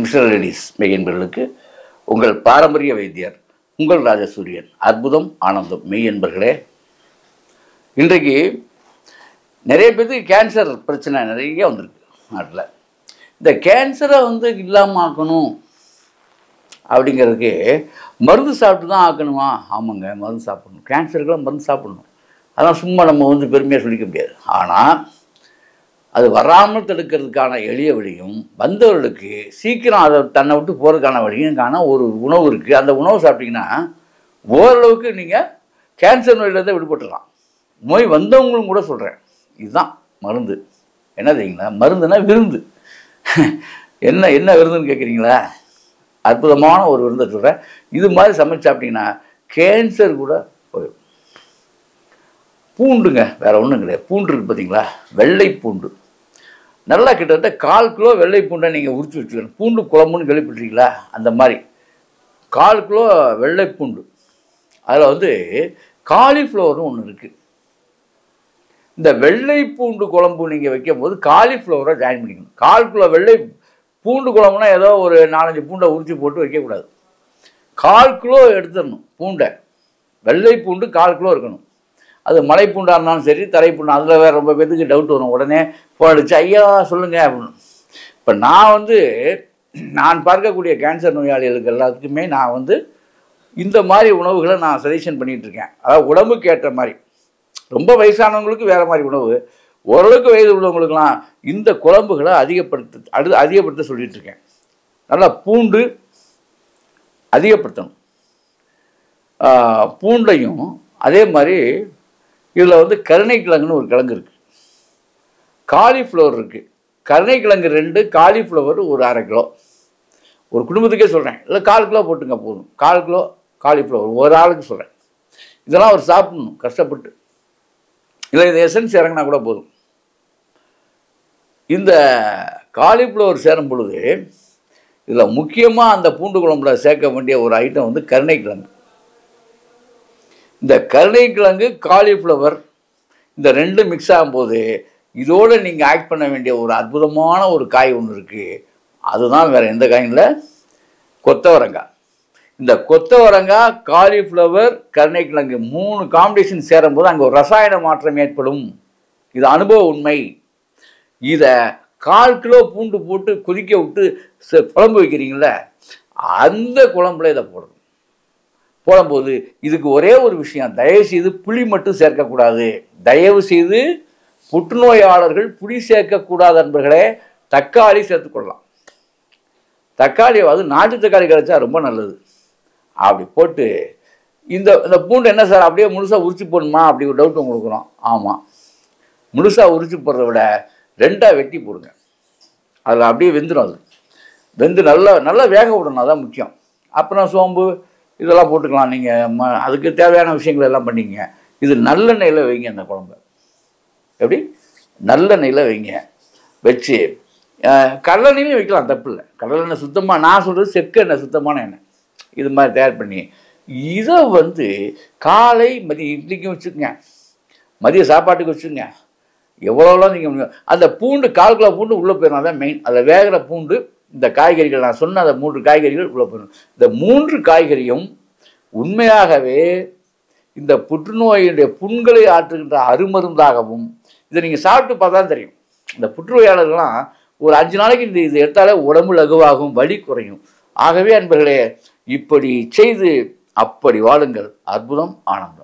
Mister ladies மெய்யன்பர்களுக்கு உங்கள் பாரம்பரிய வைத்தியர் உங்கள் ராஜசூரியன். அற்புதம் ஆனந்தம் மெய்யன்பர்களே, இன்றைக்கு நிறைய பேருக்கு கேன்சர் பிரச்சனை நிறைய வந்திருக்கு நாட்டில். இந்த கேன்சரை இல்லாமல் ஆக்கணும் அப்படிங்கிறதுக்கு மருந்து சாப்பிட்டு தான் ஆக்கணுமா? ஆமாங்க, மருந்து சாப்பிடணும். கேன்சருக்கெல்லாம் மருந்து சாப்பிடணும். அதெல்லாம் சும்மா நம்ம பெருமையாக சொல்லிக்க முடியாது. ஆனால் அது வராமல் தடுக்கிறதுக்கான எளிய வழியும், வந்தவர்களுக்கு சீக்கிரம் அதை தன்னை விட்டு போகிறதுக்கான வழியும்கான ஒரு உணவு இருக்குது. அந்த உணவு சாப்பிட்டிங்கன்னா ஓரளவுக்கு நீங்கள் கேன்சர் நோயிலேருந்து விடுபட்டுடலாம். நோய் வந்தவங்களும் கூட சொல்கிறேன், இதுதான் மருந்து. என்ன தெரியுங்களா? மருந்துனா விருந்து. என்ன என்ன விருந்துன்னு கேட்குறீங்களா? அற்புதமான ஒரு விருந்தை சொல்கிறேன். இது மாதிரி சமைச்சு சாப்பிட்டிங்கன்னா கேன்சர் கூட போயிடும். பூண்டுங்க, வேறு ஒன்றும் கிடையாது. பூண்டு இருக்குது பார்த்தீங்களா? வெள்ளை பூண்டு நல்லா கிட்டத்தட்ட 1/4 கிலோ வெள்ளை பூண்டை நீங்கள் உரிச்சு வச்சுக்கணும். பூண்டு குழம்புன்னு கேள்விப்பட்டிருக்கீங்களா? அந்த மாதிரி 1/4 கிலோ வெள்ளை பூண்டு. அதில் காலிஃப்ளவர்னு ஒன்று இருக்குது. இந்த வெள்ளை பூண்டு குழம்பு நீங்கள் வைக்கும் போது காலிஃப்ளவரை ஜாயின் பண்ணிக்கணும். 1/4 கிலோ வெள்ளை பூண்டு குழம்புனா ஏதோ ஒரு 4-5 பூண்டை உரிச்சு போட்டு வைக்கக்கூடாது. 1/4 கிலோ எடுத்துடணும் பூண்டை. வெள்ளை பூண்டு 1/4 கிலோ இருக்கணும். அது மலை பூண்டாக இருந்தாலும் சரி, தரை பூண்டா, அதில் வேறு ரொம்ப பேருக்கு டவுட் வரும். உடனே ஃபோன் அடிச்சு ஐயா சொல்லுங்கள் அப்படின்னு. இப்போ நான் பார்க்கக்கூடிய கேன்சர் நோயாளிகளுக்கு எல்லாத்துக்குமே நான் இந்த மாதிரி உணவுகளை நான் சஜஷன் பண்ணிகிட்ருக்கேன். அதாவது உடம்புக்கு ஏற்ற மாதிரி. ரொம்ப வயசானவங்களுக்கு வேறு மாதிரி உணவு, ஓரளவுக்கு வயது உள்ளவங்களுக்கெல்லாம் இந்த குழம்புகளை அதிகப்படுத்த சொல்லிகிட்ருக்கேன். நல்லா பூண்டு அதிகப்படுத்தணும். பூண்டையும் அதே மாதிரி இதில் கருணைக்கிழங்குன்னு ஒரு கிழங்கு இருக்குது, காலிஃப்ளவர் இருக்குது. கருணைக்கிழங்கு 2, காலிஃப்ளவர் ஒரு 1/2 கிலோ. ஒரு குடும்பத்துக்கே சொல்கிறேன், இல்லை 1/4 கிலோ போட்டுங்க போதும். 1/4 கிலோ காலிஃப்ளவர் ஒரு ஆளுக்கு சொல்கிறேன். இதெல்லாம் அவர் சாப்பிடணும் கஷ்டப்பட்டு. இல்லை இந்த எசன்ஸ் இறங்கினா கூட போதும். இந்த காலிஃப்ளவர் சேரும் பொழுது இதில் முக்கியமாக அந்த பூண்டு குழம்புல சேர்க்க வேண்டிய ஒரு ஐட்டம் கருணைக்கிழங்கு. இந்த கருணைக்கிழங்கு, காலிஃப்ளவர் இந்த 2 மிக்ஸ் ஆகும்போது இதோடு நீங்கள் ஆக்ட் பண்ண வேண்டிய ஒரு அற்புதமான ஒரு காய் ஒன்று இருக்குது. அதுதான் வேறு எந்த காயும் இல்லை, கொத்தவரங்காய். இந்த கொத்தவரங்காய், காலிஃப்ளவர், கருணைக்கிழங்கு 3 காம்பினேஷன் சேரும்போது அங்கே ஒரு ரசாயன மாற்றம் ஏற்படும். இது அனுபவ உண்மை. இதை 1/4 கிலோ பூண்டு போட்டு கொதிக்க விட்டு குழம்பு வைக்கிறீங்கள, அந்த குழம்புல இதை போடணும். போடும்போது இதுக்கு ஒரே ஒரு விஷயம், தயவு செய்து புளி மட்டும் சேர்க்கக்கூடாது. தயவு செய்து புற்றுநோயாளர்கள் புளி சேர்க்கக்கூடாது நண்பர்களே. தக்காளி சேர்த்துக்கொள்ளலாம். தக்காளி நாட்டு தக்காளி கிடைச்சா ரொம்ப நல்லது. அப்படி போட்டு இந்த பூண்டு என்ன சார் அப்படியே முழுசாக உரிச்சு போடணுமா அப்படி ஒரு டவுட் உங்களுக்கு வரும். ஆமாம், முழுசாக உரிச்சு போடுறத விட 2ஆக வெட்டி போடுங்க. அதில் அப்படியே வெந்துடும். அது வெந்து நல்லா வேக விடணும், அதான் முக்கியம். அப்புறம் சோம்பு இதெல்லாம் போட்டுக்கலாம். நீங்கள் அதுக்கு தேவையான விஷயங்கள் எல்லாம் பண்ணிங்க. இது நல்லெண்ணெயில் வைங்க. அந்த குழம்பு எப்படி நல்லெண்ணெயில் வைங்க. வச்சு கடலெண்ணெயிலையும் வைக்கலாம், தப்பு இல்லை. கடலெண்ணெய் சுத்தமாக, நான் சொல்கிறது செக்கு எண்ணெய், சுத்தமான எண்ணெய். இது மாதிரி தயார் பண்ணி இதை காலை மதியம் இட்லிக்கும் வச்சுக்கோங்க, மதிய சாப்பாட்டுக்கு வச்சுக்கோங்க. எவ்வளோலாம் நீங்கள் அந்த பூண்டு 1/4 கிலோ பூண்டு உள்ளே போயிடும். அதான் மெயின். அதில் வேகிற பூண்டு, இந்த காய்கறிகள் நான் சொன்ன அந்த 3 காய்கறிகள் உள்ளே போயிடும். இந்த 3 காய்கறியும் உண்மையாகவே இந்த புற்றுநோயுடைய புண்களை ஆற்றுகின்ற அருமருந்தாகவும், இதை நீங்கள் சாப்பிட்டு பார்த்தா தெரியும். இந்த புற்றுநோயாளர்கள்லாம் ஒரு 5 நாளைக்கு இது எடுத்தாலே உடம்பு லகுவாகும், வலி குறையும். ஆகவே அன்பர்களே, இப்படி செய்து அப்படி வாழுங்கள். அற்புதம் ஆனந்தம்.